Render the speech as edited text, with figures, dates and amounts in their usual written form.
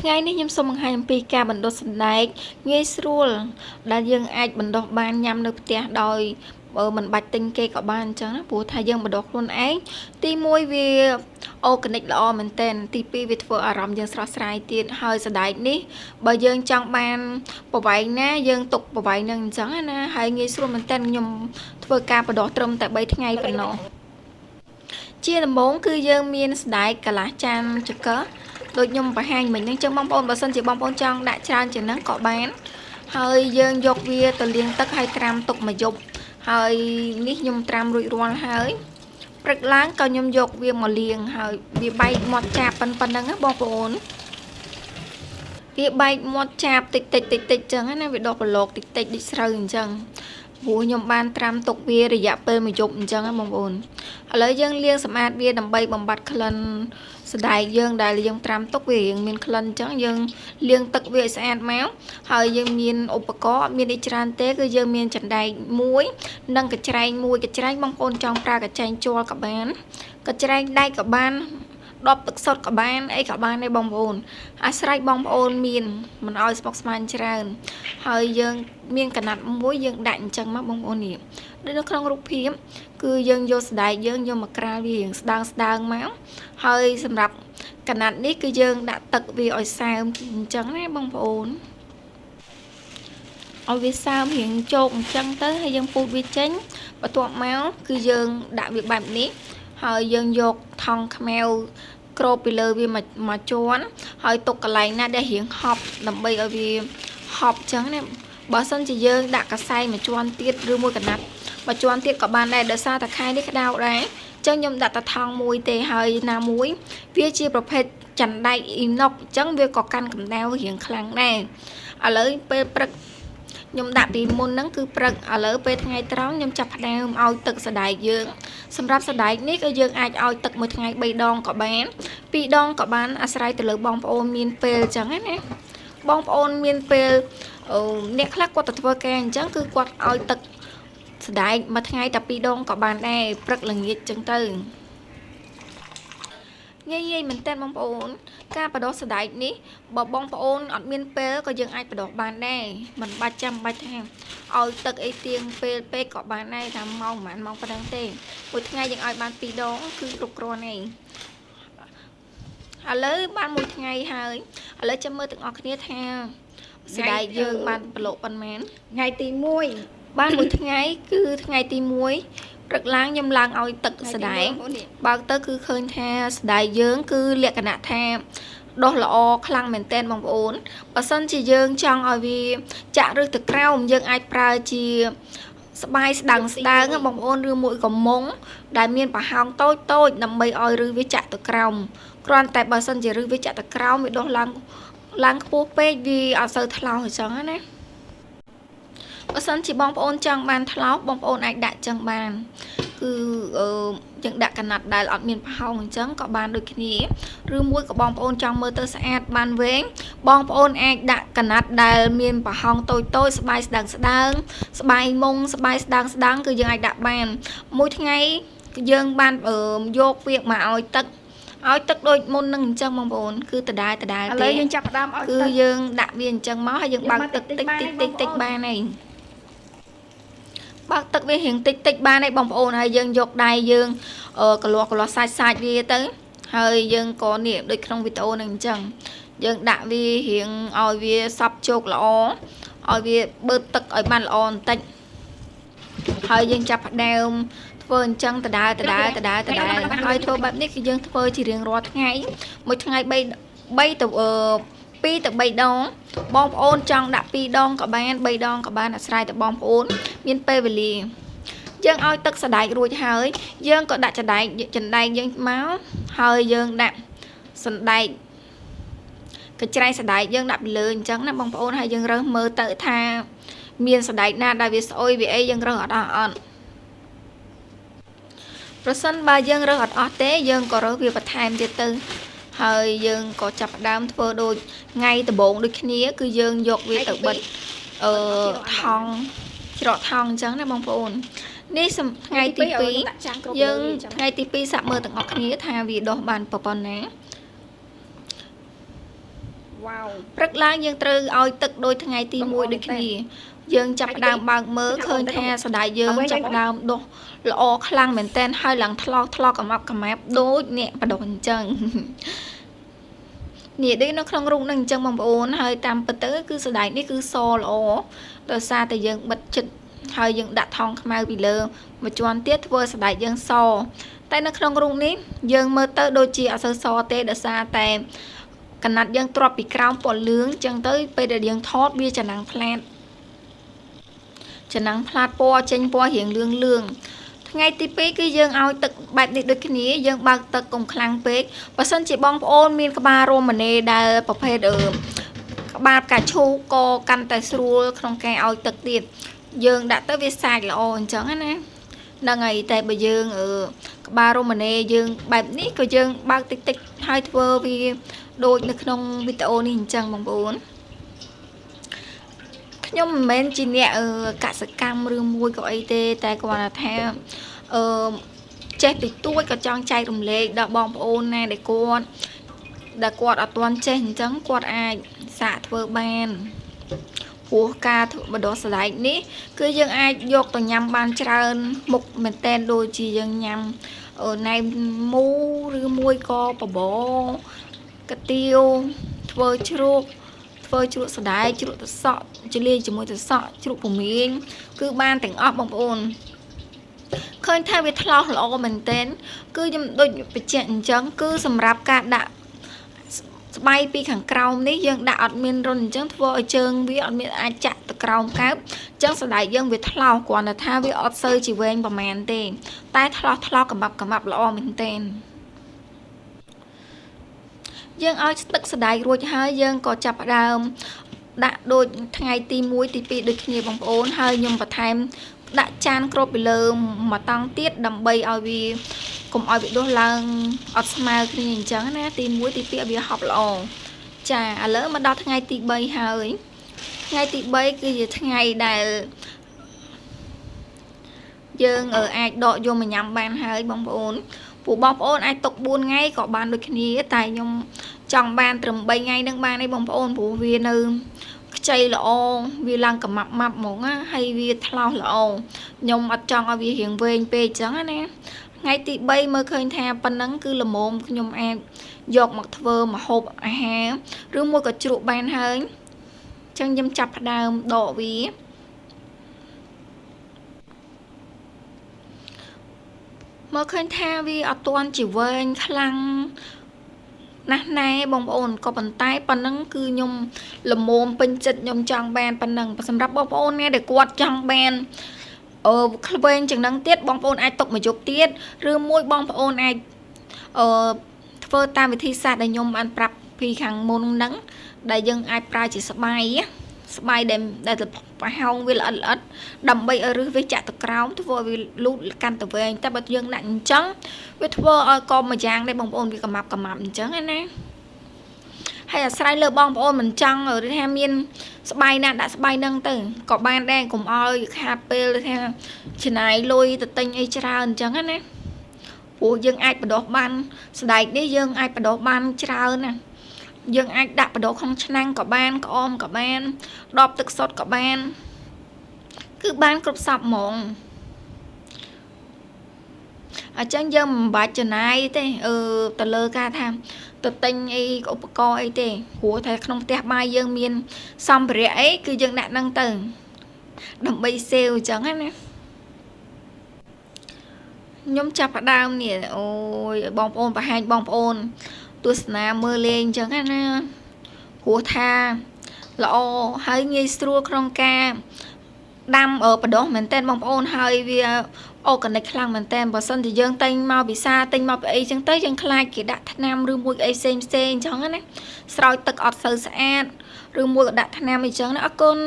ថ្ងៃនេះខ្ញុំសូមបង្ហាញអំពីការបណ្ដុះសណ្ដែកងាយស្រួលដែលយើងអាចបណ្ដុះបានញ៉ាំនៅផ្ទះដោយមិនបាច់ទិញគេក៏បានអញ្ចឹងណាព្រោះថាយើងបណ្ដុះខ្លួនឯងទី1វាអូកានិកល្អមែនទែនទី2វាធ្វើអារម្មណ៍យើងស្រស់ស្រាយទៀតហើយសណ្ដែកនេះបើយើងចង់បានប្រវែងណាយើងទុកប្រវែងនឹងអញ្ចឹងណាហើយងាយស្រួលមែនទែនខ្ញុំធ្វើការបណ្ដុះត្រឹមតែ3ថ្ងៃប៉ុណ្ណោះជាដំបូងគឺយើងមានសណ្ដែកកន្លះចានចង្កឹះដូចខ្ញុំបង្ហាញមិញហ្នឹងចឹងបងប្អូនបើសិនជាបងប្អូនចង់ដាក់ច្រើនជាងហ្នឹងក៏បានហើយយើងយកវាទៅលាងទឹកហើយត្រាំទុកមួយយប់ហើយនេះខ្ញុំត្រាំរួចរាល់ហើយព្រឹកឡើងក៏ខ្ញុំយកវាមកលាងហើយវាបែកមាត់ចាបប៉ុណ្្នឹងណាបងប្អូនវាបែកមាត់ចាបតិចចឹងណាវាដកប្រឡូកតិចដូចស្រូវអញ្ចឹងព្រោះខ្ញុំបានត្រាំទុកវារយៈពេលមួយយប់អញ្ចឹងណាបងប្អូនឥឡូវយើងលាងសម្អាតវាដើម្បីបំបត្តិក្លិនសណ្ដែកយើងដែលយើងត្រាំទុកវារៀងមានក្លិនអញ្ចឹងយើងលាងទឹកវាឲ្យស្អាតមកហើយយើងមានឧបករណ៍អត់មានអីច្រើនទេគឺយើងមានចណ្ដែកមួយនិងកញ្ច្រែងមួយកញ្ច្រែងបងប្អូនចង់ប្រើកញ្ច្រែងជ័រក៏បានកញ្ច្រែងដែកក៏បានដបទឹកសុទ្ធក៏បានអីក៏បានដែរបងប្អូនអាស្រ័យបងប្អូនមានមិនឲ្យស្មុគស្មាញច្រើនហើយយើងមានកណាត់មួយយើងដាក់អញ្ចឹងមកបងប្អូននេះដូចនៅក្នុងរូបភាពគឺយើងយកសណ្ដែកយើងយកមកក្រាលវារៀងស្ដើងមកហើយសម្រាប់កណាត់នេះគឺយើងដាក់ទឹកវាឲ្យសើមអញ្ចឹងណាបងប្អូនឲ្យវាសើមរៀងជោកអញ្ចឹងទៅហើយយើងពូតវាចេញបន្ទាប់មកគឺយើងដាក់វាបែបនេះហើយយើងយកថង់ខ្មៅគ្របពីលើវាមកជាន់ហើយទុកកន្លែងណាដែលរៀងហប់ដើម្បីឲ្យវាហប់អញ្ចឹងណាបើសិនជាយើងដាក់កសែងមួយជាន់ទៀតឬមួយកណាត់មួយជាន់ទៀតក៏បានដែរដោយសារតែខែនេះក្តៅដែរអញ្ចឹងខ្ញុំដាក់តែថង់មួយទេហើយណាមួយវាជាប្រភេទចន្ដែកអ៊ីណុកអញ្ចឹងវាក៏កាន់កម្ដៅរៀងខ្លាំងដែរឥឡូវពេលព្រឹកខ្ញុំដាក់ពីមុនហ្នឹងគឺព្រឹកឥឡូវពេលថ្ងៃត្រង់ខ្ញុំចាប់ផ្ដើមឲ្យទឹកសណ្ដែកយើងសម្រាប់សណ្ដែកនេះគឺយើងអាចឲ្យទឹកមួយថ្ងៃ3ដងក៏បាន2ដងក៏បានអាស្រ័យទៅលើបងប្អូនមានពេលអញ្ចឹងណាបងប្អូនមានពេលអ្នកខ្លះគាត់ទៅធ្វើការអញ្ចឹងគឺគាត់ឲ្យទឹកសណ្ដែកមួយថ្ងៃតែ2ដងក៏បានដែរព្រឹកល្ងាចអញ្ចឹងទៅងាយមែនតើបងប្អូនការបដោះសណ្ដែកនេះបើបងប្អូនអត់មានពេលក៏យើងអាចបដោះបានដែរមិនបាច់ចាំបាច់ថាឲ្យទឹកអីទៀងពេលពេកក៏បានដែរថាម៉ោងប៉ុន្មានម៉ោងប៉ុណ្ណឹងទេមួយថ្ងៃយើងឲ្យបាន2ដងគឺគ្រប់គ្រាន់ហើយឥឡូវបានមួយថ្ងៃហើយឥឡូវចាំមើលទាំងអស់គ្នាថាសណ្ដែកយើងបានប្រឡូកប៉ុន្មានថ្ងៃទី1បានមួយថ្ងៃគឺថ្ងៃទី1ព្រឹកឡើងខ្ញុំឡើងឲ្យទឹកសណ្ដែកបើកទៅគឺឃើញថាសណ្ដែកយើងគឺលក្ខណៈថាដុះល្អខ្លាំងមែនទែនបងប្អូនបើសិនជាយើងចង់ឲ្យវាចាក់ឬទៅក្រោមយើងអាចប្រើជាស្បាយស្ដើងបងប្អូនឬមួយក៏មុងដែលមានប្រហោងតូចដើម្បីឲ្យឬវាចាក់ទៅក្រោមគ្រាន់តែបើសិនជាឬវាចាក់ទៅក្រោមវាដុះឡើងខ្ពស់ពេកវាអត់សូវថ្លោសអញ្ចឹងណាបើសិនជាបងប្អូនចង់បានថ្លោសបងប្អូនអាចដាក់ចឹងបានគឺយើងដាក់កណាត់ដែលអត់មានប្រហោងអញ្ចឹងក៏បានដូចគ្នាឬមួយក៏បងប្អូនចង់មើលទៅស្អាតបានវែងបងប្អូនអាចដាក់កណាត់ដែលមានប្រហោងតូចស្បាយស្ដើងស្បាយមុងស្បាយស្ដើងគឺយើងអាចដាក់បានមួយថ្ងៃយើងបានយកវាមកឲ្យទឹកដូចមុននឹងអញ្ចឹងបងប្អូនគឺដដែលទេឥឡូវយើងចាប់ផ្ដើមឲ្យគឺយើងដាក់វាអញ្ចឹងមកហើយយើងបើកទឹកតិចបានហើយបើកទឹកវារៀងតិចបានហើយបងប្អូនហើយយើងយកដៃយើងកលាស់សាច់វាទៅហើយយើងក៏នេះដូចក្នុងវីដេអូនឹងអញ្ចឹងយើងដាក់វារៀងឲ្យវាសប់ជោគល្អឲ្យវាបឺតទឹកឲ្យបានល្អបន្តិចហើយយើងចាប់ផ្ដើមធ្វើអញ្ចឹងដដែលហើយធ្វើបែបនេះគឺយើងធ្វើជារៀងរាល់ថ្ងៃមួយថ្ងៃ3ទៅ2ទៅ3ដងបងប្អូនចង់ដាក់2ដងក៏បាន3ដងក៏បានអាស្រ័យទៅបងប្អូនមានពេលវេលាយើងឲ្យទឹកសណ្ដែករួចហើយយើងក៏ដាក់ចណ្ដែកយើងមកហើយយើងដាក់សណ្ដែកកញ្ច្រែងសណ្ដែកយើងដាក់ពីលើអញ្ចឹងណាបងប្អូនហើយយើងរើសមើលទៅថាមានសណ្ដែកណាដែលវាស្អុយវាអីយើងរើសអត់ប្រសិនបើយើងរើសអត់ទេយើងក៏រើសវាបន្ថែមទៀតទៅហើយយើងក៏ចាប់ផ្ដើមធ្វើដូចថ្ងៃដំបូងដូចគ្នាគឺយើងយកវាទៅបិទថង់ច្រកថង់អញ្ចឹងណាបងប្អូននេះថ្ងៃទី2យើងថ្ងៃទី2សាក់មើលទាំងអស់គ្នាថាវាដុះបានប៉ុណ្ណា wow ព្រឹកឡើងយើងត្រូវឲ្យទឹកដូចថ្ងៃទី1ដូចគ្នាយើងចាប់ផ្ដើមបើកមើលឃើញថាសណ្តែកយើងចាប់ផ្ដើមដុះល្អខ្លាំងមែនតើហើយឡើងថ្លោកំអាប់កំាប់ដូចអ្នកបដិសអញ្ចឹងនេះដូចនៅក្នុងរូបនឹងអញ្ចឹងបងប្អូនហើយតាមពិតទៅគឺសណ្តែកនេះគឺសល្អដោយសារតែយើងបិទចិត្តហើយយើងដាក់ថង់ខ្មៅពីលើមួយជាន់ទៀតធ្វើសណ្តែកយើងសតែនៅក្នុងរូបនេះយើងមើលទៅដូចជាអត់សូវសទេដោយសារតែកណាត់យើងទ្រាប់ពីក្រោមពណ៌លឿងអញ្ចឹងទៅពេលដែលយើងថតវាចំណាំងផ្លាតពណ៌ចេញពណ៌រៀងលឿងថ្ងៃទី2គឺយើងឲ្យទឹកបែបនេះដូចគ្នាយើងបើកទឹកកុំខ្លាំងពេកបើសិនជាបងប្អូនមានក្បាលរ៉ូម៉ាណេដែលប្រភេទក្បាលផ្កាឈូកក៏កាន់តែស្រួលក្នុងការឲ្យទឹកទៀតយើងដាក់ទៅវាសាច់ល្អអញ្ចឹងណាហ្នឹងហើយតែបើយើងក្បាលរ៉ូម៉ាណេយើងបែបនេះក៏យើងបើកតិចហើយធ្វើវាដូចនៅក្នុងវីដេអូនេះអញ្ចឹងបងប្អូនខ្ញុំមិនមែនជាអ្នកកសកម្មឬមួយក៏អីទេតែគាត់ថាចេះតិចតួចក៏ចង់ចែករំលែកដល់បងប្អូនណាដែលគាត់អត់ទាន់ចេះអញ្ចឹងគាត់អាចសាកធ្វើបានព្រោះការធ្វើបដោះសណ្តែកនេះគឺយើងអាចយកទៅញ៉ាំបានច្រើនមុខមែនតែនដូចជាយើងញ៉ាំណែមមូឬមួយក៏បបរកាទៀវធ្វើជ្រក់សណ្តែកជ្រក់ទឹកសក់ជលាយជាមួយទឹកសក់ជ្រក់ពមៀនគឺបានទាំងអស់បងប្អូនឃើញថាវាថ្លោសល្អមែនទែនគឺខ្ញុំដូចបញ្ជាក់អញ្ចឹងគឺសម្រាប់ការដាក់ស្បៃពីខាងក្រោមនេះយើងដាក់អត់មានរុនអញ្ចឹងធ្វើឲ្យជើងវាអត់មានអាចចាក់ទៅក្រោមកើបអញ្ចឹងសណ្តែកយើងវាថ្លោសគ្រាន់តែថាវាអត់សូវជាវែងប្រហែលទេតែថ្លោសកំបាប់ល្អមែនទែនយើងឲ្យទឹកសណ្តែករួចហើយយើងក៏ចាប់ផ្ដើមដាក់ដូចថ្ងៃទី1ទី2ដូចគ្នាបងប្អូនហើយខ្ញុំបន្ថែមដាក់ចានគ្របពីលើមួយតង់ទៀតដើម្បីឲ្យវាកុំឲ្យវាដុះឡើងអត់ស្មើគ្នាអញ្ចឹងណាទី1ទី2ឲ្យវាហប់ល្អចាឥឡូវមកដល់ថ្ងៃទី3ហើយថ្ងៃទី3គឺជាថ្ងៃដែលយើងអាចដកយកមកញ៉ាំបានហើយបងប្អូនពួកបងប្អូនអាចទុក4ថ្ងៃក៏បានដូចគ្នាតែខ្ញុំចង់បានត្រឹម3ថ្ងៃនឹងបានទេបងប្អូនព្រោះវានៅខ្ចីល្អវាឡើងកម៉ាប់ហ្មងណាហើយវាថ្លោសល្អខ្ញុំអត់ចង់ឲ្យវារៀងវែងពេកអញ្ចឹងណាថ្ងៃទី3មើលឃើញថាប៉ុណ្ណឹងគឺល្មមខ្ញុំអាចយកមកធ្វើម្ហូបអាហារឬមួយក៏ជ្រក់បានហើយអញ្ចឹងខ្ញុំចាប់ផ្ដើមដកវាមើលឃើញថាវាអត់ទាន់ជាវែងខ្លាំងណាស់ណែបងប្អូនក៏ប៉ុន្តែប៉ុណ្ណឹងគឺខ្ញុំល្មមពេញចិត្តខ្ញុំចង់បានប៉ុណ្ណឹងសម្រាប់បងប្អូនណាដែលគាត់ចង់បានក្លែងជាងហ្នឹងទៀតបងប្អូនអាចទុកមួយយប់ទៀតឬមួយបងប្អូនអាចធ្វើតាមវិធីសាស្ត្រដែលខ្ញុំបានប្រាប់ពីខាងមុនហ្នឹងដែលយើងអាចប្រើជាស្បាយដែលប្រហោងវាល្អិតដើម្បីឲ្យរឹសវាចាក់ទៅក្រោមធ្វើឲ្យវាលូតកាន់ទៅវែងតែបើយើងដាក់អញ្ចឹងវាធ្វើឲ្យកមួយយ៉ាងដែរបងប្អូនវាកម៉ាប់អញ្ចឹងណាហើយអាស្រ័យលើបងប្អូនមិនចង់ឬថាមានស្បាយណាដាក់ស្បាយហ្នឹងទៅក៏បានដែរកុំឲ្យខាតពេលថាចំណាយលុយទៅទិញអីច្រើនអញ្ចឹងណាព្រោះយើងអាចបដោះបានសណ្តែកនេះយើងអាចបដោះបានច្រើនណាយើងអាចដាក់បដោះក្នុងឆ្នាំងក៏បានក្អមក៏បានដបទឹកសុទ្ធក៏បានគឺបានគ្រប់សពហ្មងអញ្ចឹងយើងមិនបាច់ចំណាយទេទៅលើការថាទៅទិញអីឧបករណ៍អីទេព្រោះតែក្នុងផ្ទះបាយយើងមានសម្ភារៈអីគឺយើងដាក់ហ្នឹងទៅដើម្បីសេវអញ្ចឹងណាខ្ញុំចាប់ផ្ដើមនេះអូយបងប្អូនបង្ហាញបងប្អូនទស្សនាមើលលេងអញ្ចឹងណាព្រោះថាល្អហើយងាយស្រួលក្នុងការដាំបដោះមែនតើបងប្អូនហើយវាអូកានិកខ្លាំងមែនតើបើសិនជាយើងទិញមកពីផ្សារទិញមកពីអីចឹងទៅយើងខ្លាចគេដាក់ថ្នាំឬមួយអីផ្សេងអញ្ចឹងណាស្រោចទឹកអត់សូវស្អាតឬមួយក៏ដាក់ថ្នាំអីចឹងណាអរគុណ